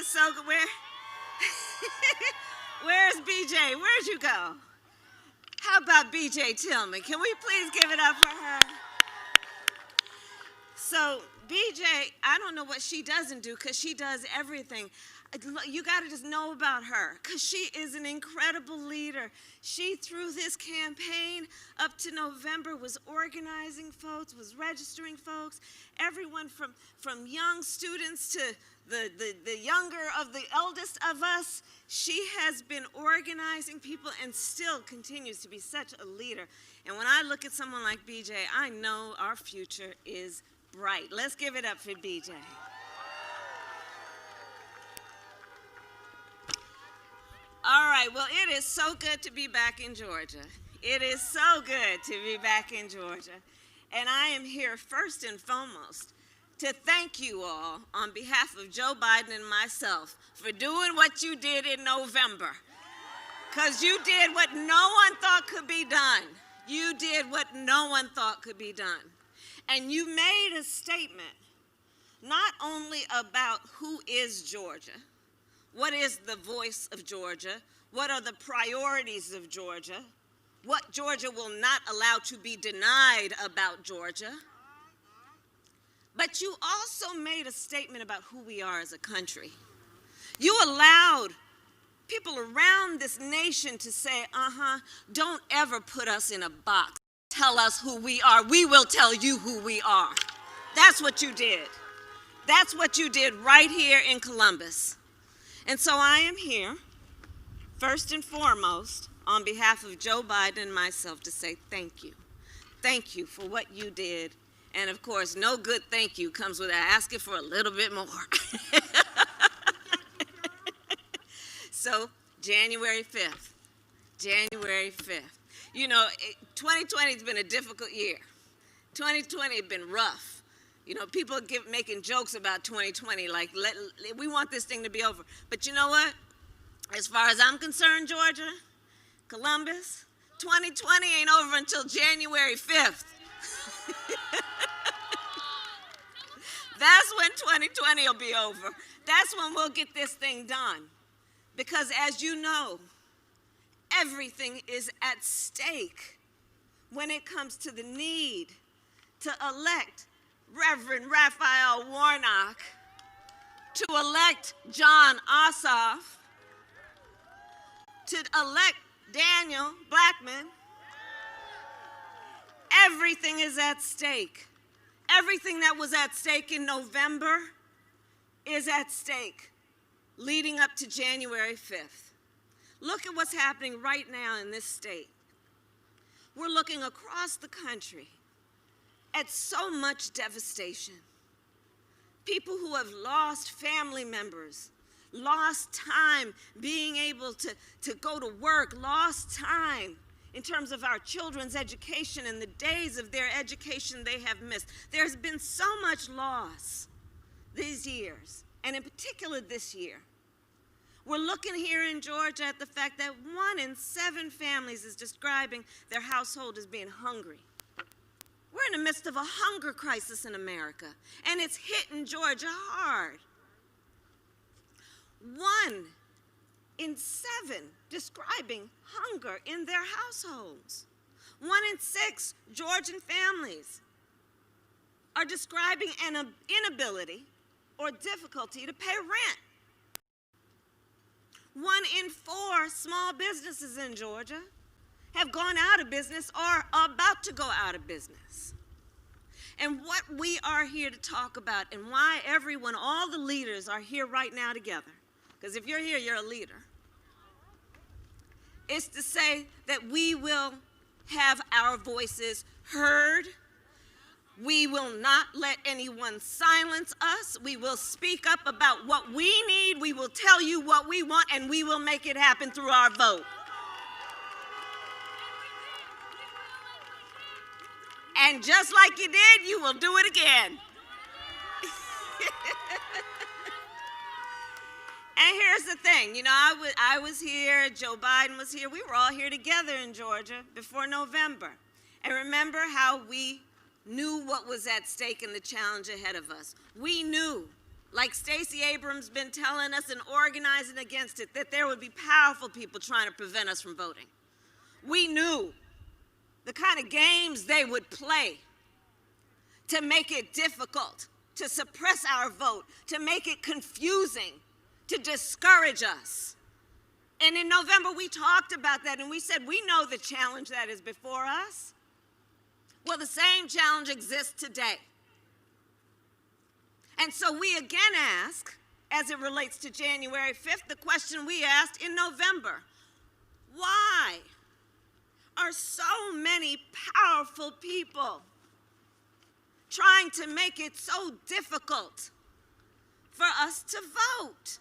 is so good. Where's BJ? Where'd you go? How about BJ Tillman? Can we please give it up for her? So BJ, I don't know what she doesn't do because she does everything. You got to just know about her because she is an incredible leader. She, through this campaign up to November, was organizing folks, was registering folks, everyone from young students to the younger of the eldest of us. She has been organizing people and still continues to be such a leader. And when I look at someone like BJ, I know our future is bright. Let's give it up for BJ. All right, well, it is so good to be back in Georgia. It is so good to be back in Georgia. And I am here first and foremost to thank you all on behalf of Joe Biden and myself for doing what you did in November. Because you did what no one thought could be done. You did what no one thought could be done. And you made a statement not only about who is Georgia, what is the voice of Georgia, what are the priorities of Georgia, what Georgia will not allow to be denied about Georgia, but you also made a statement about who we are as a country. You allowed people around this nation to say, don't ever put us in a box. Tell us who we are. We will tell you who we are. That's what you did. That's what you did right here in Columbus. And so I am here, first and foremost, on behalf of Joe Biden and myself to say thank you. Thank you for what you did. And of course, no good thank you comes without asking for a little bit more. So, January 5th. January 5th. You know, 2020 has been a difficult year. 2020 has been rough. You know, people making jokes about 2020, like, we want this thing to be over. But you know what? As far as I'm concerned, Georgia, Columbus, 2020 ain't over until January 5th. That's when 2020 will be over. That's when we'll get this thing done. Because as you know, everything is at stake when it comes to the need to elect Reverend Raphael Warnock, to elect Jon Ossoff, to elect Daniel Blackman. Everything is at stake. Everything that was at stake in November is at stake leading up to January 5th. Look at what's happening right now in this state. We're looking across the country at so much devastation. People who have lost family members, lost time being able to go to work, lost time in terms of our children's education and the days of their education they have missed. There's been so much loss these years, and in particular this year. We're looking here in Georgia at the fact that 1 in 7 families is describing their household as being hungry. We're in the midst of a hunger crisis in America, and it's hitting Georgia hard. 1 in 7 describing hunger in their households. 1 in 6 Georgian families are describing an inability or difficulty to pay rent. 1 in 4 small businesses in Georgia have gone out of business or are about to go out of business. And what we are here to talk about and why everyone, all the leaders are here right now together, because if you're here, you're a leader, is to say that we will have our voices heard. We will not let anyone silence us. We will speak up about what we need. We will tell you what we want, and we will make it happen through our vote. And just like you did, you will do it again. And here's the thing, you know, I was here, Joe Biden was here, we were all here together in Georgia before November. And remember how we knew what was at stake and the challenge ahead of us. We knew, like Stacey Abrams been telling us and organizing against it, that there would be powerful people trying to prevent us from voting. We knew the kind of games they would play to make it difficult, to suppress our vote, to make it confusing, to discourage us. And in November, we talked about that, and we said, we know the challenge that is before us. Well, the same challenge exists today. And so we again ask, as it relates to January 5th, the question we asked in November: why are so many powerful people trying to make it so difficult for us to vote?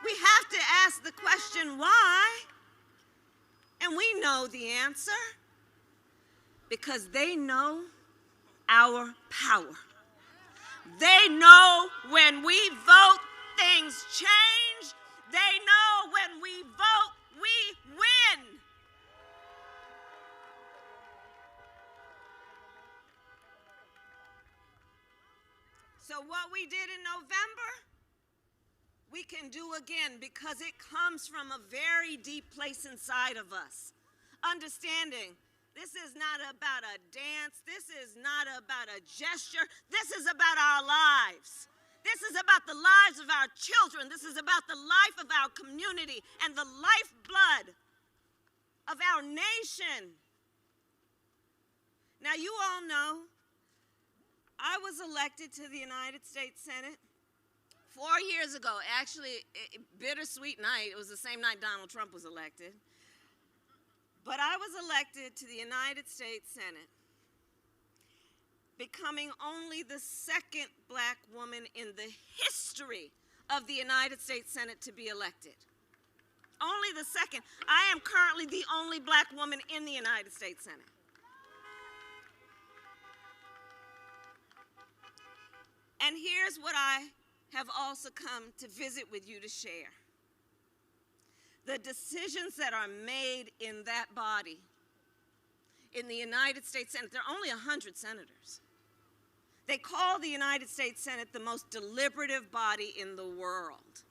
We have to ask the question, why? And we know the answer. Because they know our power. They know when we vote, things change. They know when we vote, we win. So what we did in November, we can do again, because it comes from a very deep place inside of us. Understanding this is not about a dance. This is not about a gesture. This is about our lives. This is about the lives of our children. This is about the life of our community and the lifeblood of our nation. Now, you all know I was elected to the United States Senate 4 years ago. Actually, bittersweet night. It was the same night Donald Trump was elected. But I was elected to the United States Senate, becoming only the second black woman in the history of the United States Senate to be elected. Only the second. I am currently the only black woman in the United States Senate. And here's what I have also come to visit with you to share. The decisions that are made in that body, in the United States Senate, there are only 100 senators. They call the United States Senate the most deliberative body in the world.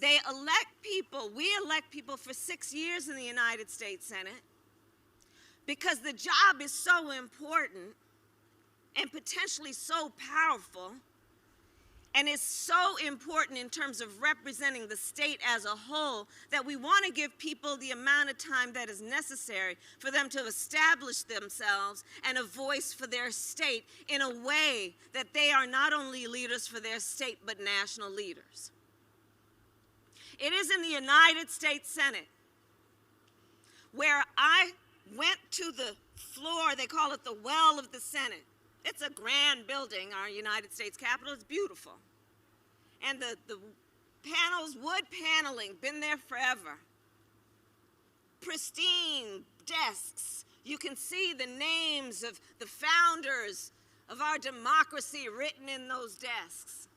They elect people, we elect people for 6 years in the United States Senate because the job is so important and potentially so powerful, and it's so important in terms of representing the state as a whole that we want to give people the amount of time that is necessary for them to establish themselves and a voice for their state in a way that they are not only leaders for their state, but national leaders. It is in the United States Senate where I went to the floor, they call it the well of the Senate. It's a grand building, our United States Capitol. It's beautiful. And the panels, wood paneling, been there forever. Pristine desks. You can see the names of the founders of our democracy written in those desks.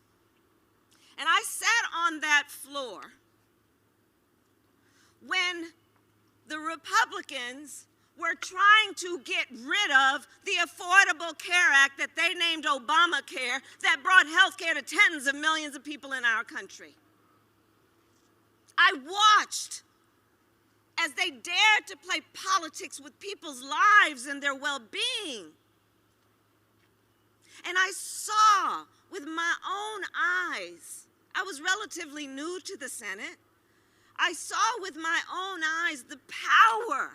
And I sat on that floor when the Republicans were trying to get rid of the Affordable Care Act that they named Obamacare, that brought health care to tens of millions of people in our country. I watched as they dared to play politics with people's lives and their well-being. And I saw with my own eyes, I was relatively new to the Senate, I saw with my own eyes the power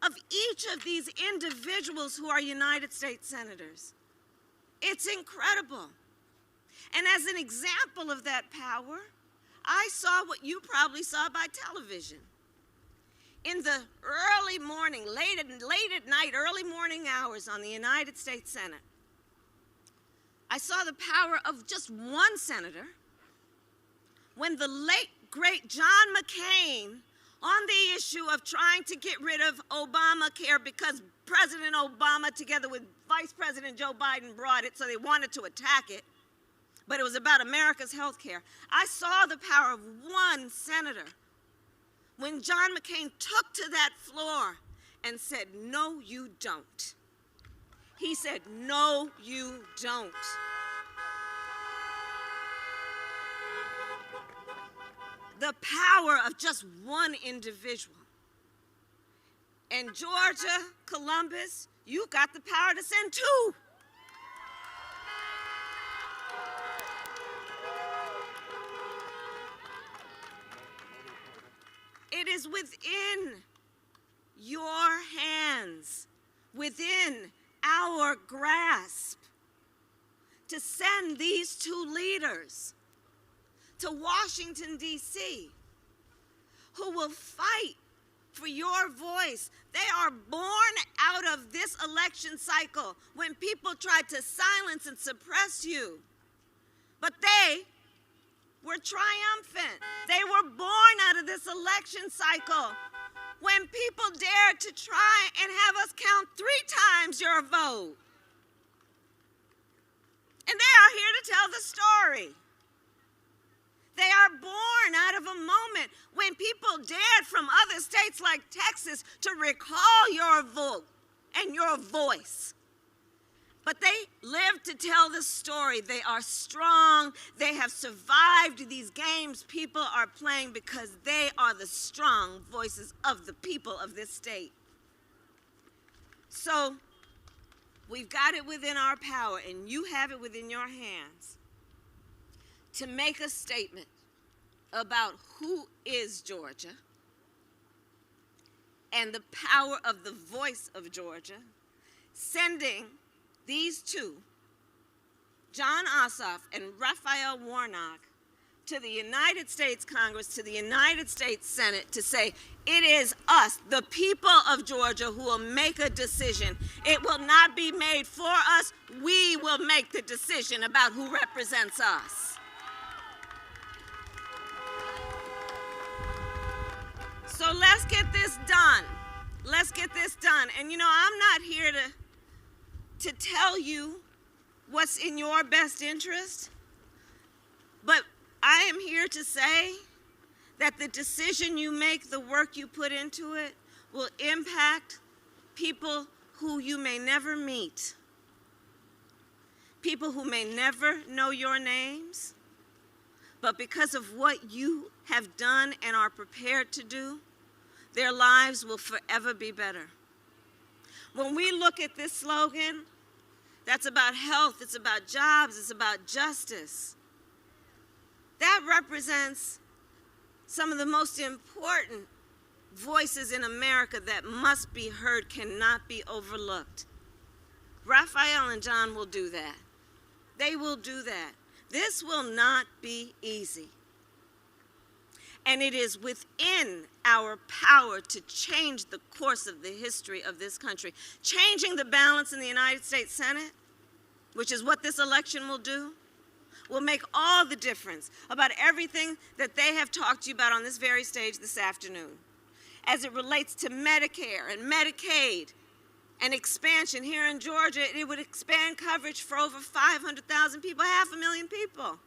of each of these individuals who are United States senators. It's incredible. And as an example of that power, I saw what you probably saw by television. In the early morning, late at night, early morning hours on the United States Senate, I saw the power of just one senator when the late, great John McCain, on the issue of trying to get rid of Obamacare because President Obama, together with Vice President Joe Biden, brought it, so they wanted to attack it, but it was about America's health care. I saw the power of one senator when John McCain took to that floor and said, "No, you don't." He said, "No, you don't." the power of just one individual. In Georgia, Columbus, you got the power to send two. It is within your hands, within our grasp, to send these two leaders to Washington, D.C., who will fight for your voice. They are born out of this election cycle when people tried to silence and suppress you. But they were triumphant. They were born out of this election cycle when people dared to try and have us count 3 times your vote. And they are here to tell the story. They are born out of a moment when people dared from other states like Texas to recall your vote and your voice. But they live to tell the story. They are strong. They have survived these games people are playing because they are the strong voices of the people of this state. So we've got it within our power, and you have it within your hands, to make a statement about who is Georgia and the power of the voice of Georgia, sending these two, Jon Ossoff and Raphael Warnock, to the United States Congress, to the United States Senate, to say, it is us, the people of Georgia, who will make a decision. It will not be made for us. We will make the decision about who represents us. So let's get this done. Let's get this done. And you know, I'm not here to tell you what's in your best interest, but I am here to say that the decision you make, the work you put into it, will impact people who you may never meet, people who may never know your names, but because of what you have done and are prepared to do, their lives will forever be better. When we look at this slogan, that's about health, it's about jobs, it's about justice. That represents some of the most important voices in America that must be heard, cannot be overlooked. Raphael and Jon will do that. They will do that. This will not be easy. And it is within our power to change the course of the history of this country. Changing the balance in the United States Senate, which is what this election will do, will make all the difference about everything that they have talked to you about on this very stage this afternoon. As it relates to Medicare and Medicaid and expansion here in Georgia, it would expand coverage for over 500,000 people, 500,000 people,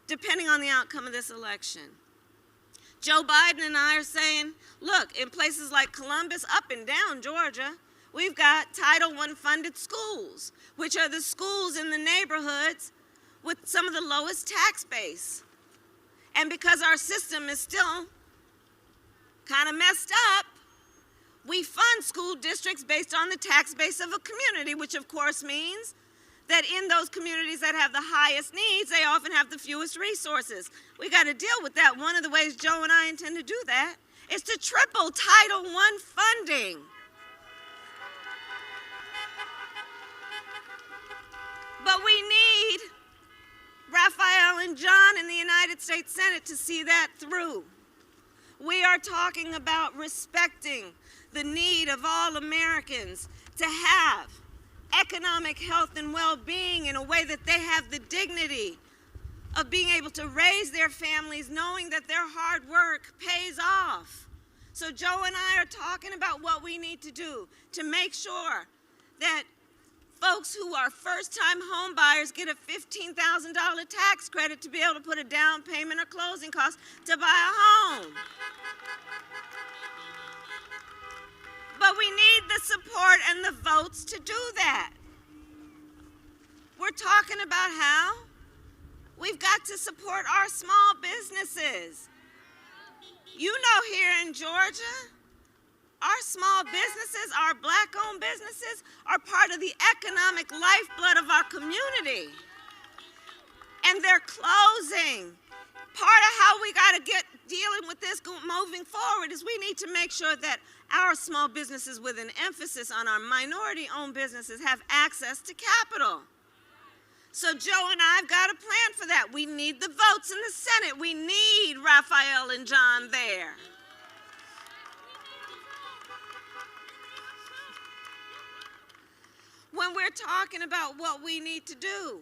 depending on the outcome of this election. Joe Biden and I are saying, look, in places like Columbus, up and down Georgia, we've got Title I funded schools, which are the schools in the neighborhoods with some of the lowest tax base. And because our system is still kind of messed up, we fund school districts based on the tax base of a community, which of course means that in those communities that have the highest needs, they often have the fewest resources. We got to deal with that. One of the ways Joe and I intend to do that is to triple Title I funding. But we need Raphael and Jon in the United States Senate to see that through. We are talking about respecting the need of all Americans to have economic health and well-being in a way that they have the dignity of being able to raise their families knowing that their hard work pays off. So Joe and I are talking about what we need to do to make sure that folks who are first-time home buyers get a $15,000 tax credit to be able to put a down payment or closing costs to buy a home. But we need the support and the votes to do that. We're talking about how we've got to support our small businesses. You know, here in Georgia, our small businesses, our black-owned businesses, are part of the economic lifeblood of our community. And they're closing. Part of how we got to get dealing with this moving forward is we need to make sure that our small businesses, with an emphasis on our minority-owned businesses, have access to capital. So Joe and I have got a plan for that. We need the votes in the Senate. We need Raphael and Jon there. When we're talking about what we need to do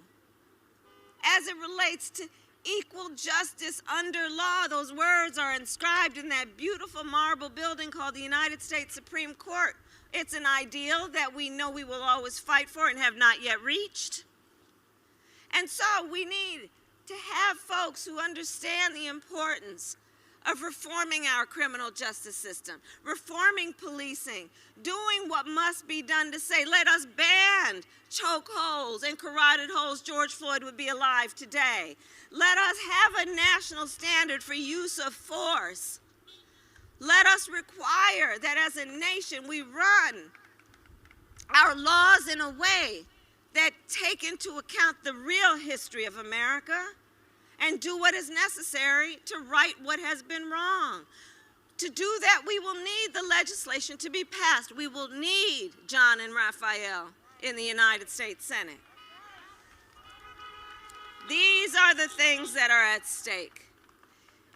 as it relates to equal justice under law, those words are inscribed in that beautiful marble building called the United States Supreme Court. It's an ideal that we know we will always fight for and have not yet reached. And so we need to have folks who understand the importance of reforming our criminal justice system, reforming policing, doing what must be done to say, let us ban chokeholds and carotid holds. George Floyd would be alive today. Let us have a national standard for use of force. Let us require that as a nation we run our laws in a way that take into account the real history of America and do what is necessary to right what has been wrong. To do that, we will need the legislation to be passed. We will need Jon and Raphael in the United States Senate. These are the things that are at stake.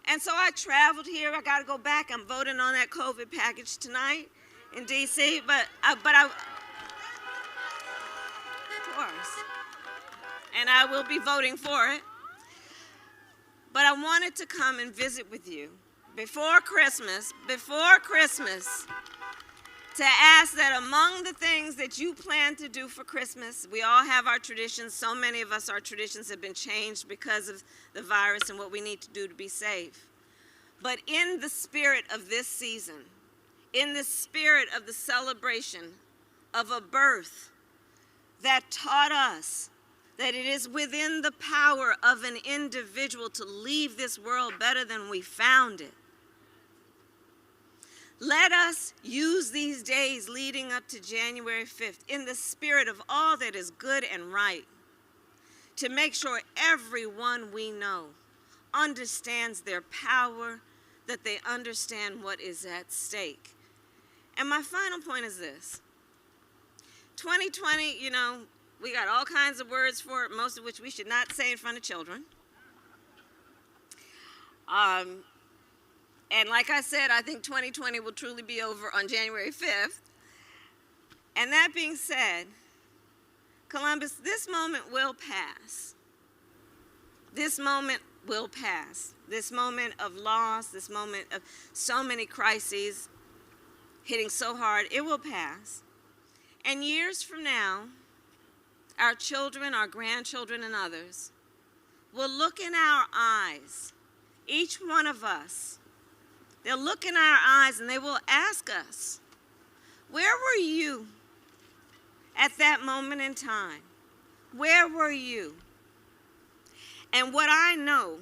And so I traveled here. I got to go back. I'm voting on that COVID package tonight in D.C., but I of course, and I will be voting for it. But I wanted to come and visit with you before Christmas, to ask that among the things that you plan to do for Christmas, we all have our traditions. So many of us, our traditions have been changed because of the virus and what we need to do to be safe. But in the spirit of this season, in the spirit of the celebration of a birth that taught us that it is within the power of an individual to leave this world better than we found it. Let us use these days leading up to January 5th in the spirit of all that is good and right to make sure everyone we know understands their power, that they understand what is at stake. And my final point is this. 2020, you know, we got all kinds of words for it, most of which we should not say in front of children. And like I said, I think 2020 will truly be over on January 5th. And that being said, Columbus, this moment will pass. This moment will pass. This moment of loss, this moment of so many crises hitting so hard, it will pass. And years from now, our children, our grandchildren, and others will look in our eyes, each one of us. They'll look in our eyes and they will ask us, where were you at that moment in time? Where were you? And what I know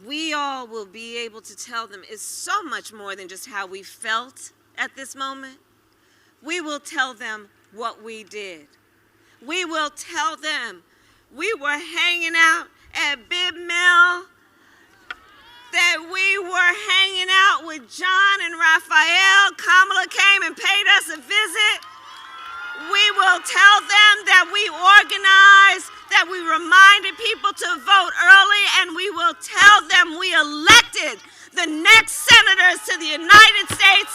we all will be able to tell them is so much more than just how we felt at this moment. We will tell them what we did. We will tell them we were hanging out at Bib Mill, that we were hanging out with Jon and Raphael. Kamala came and paid us a visit. We will tell them that we organized, that we reminded people to vote early, and we will tell them we elected the next senators to the United States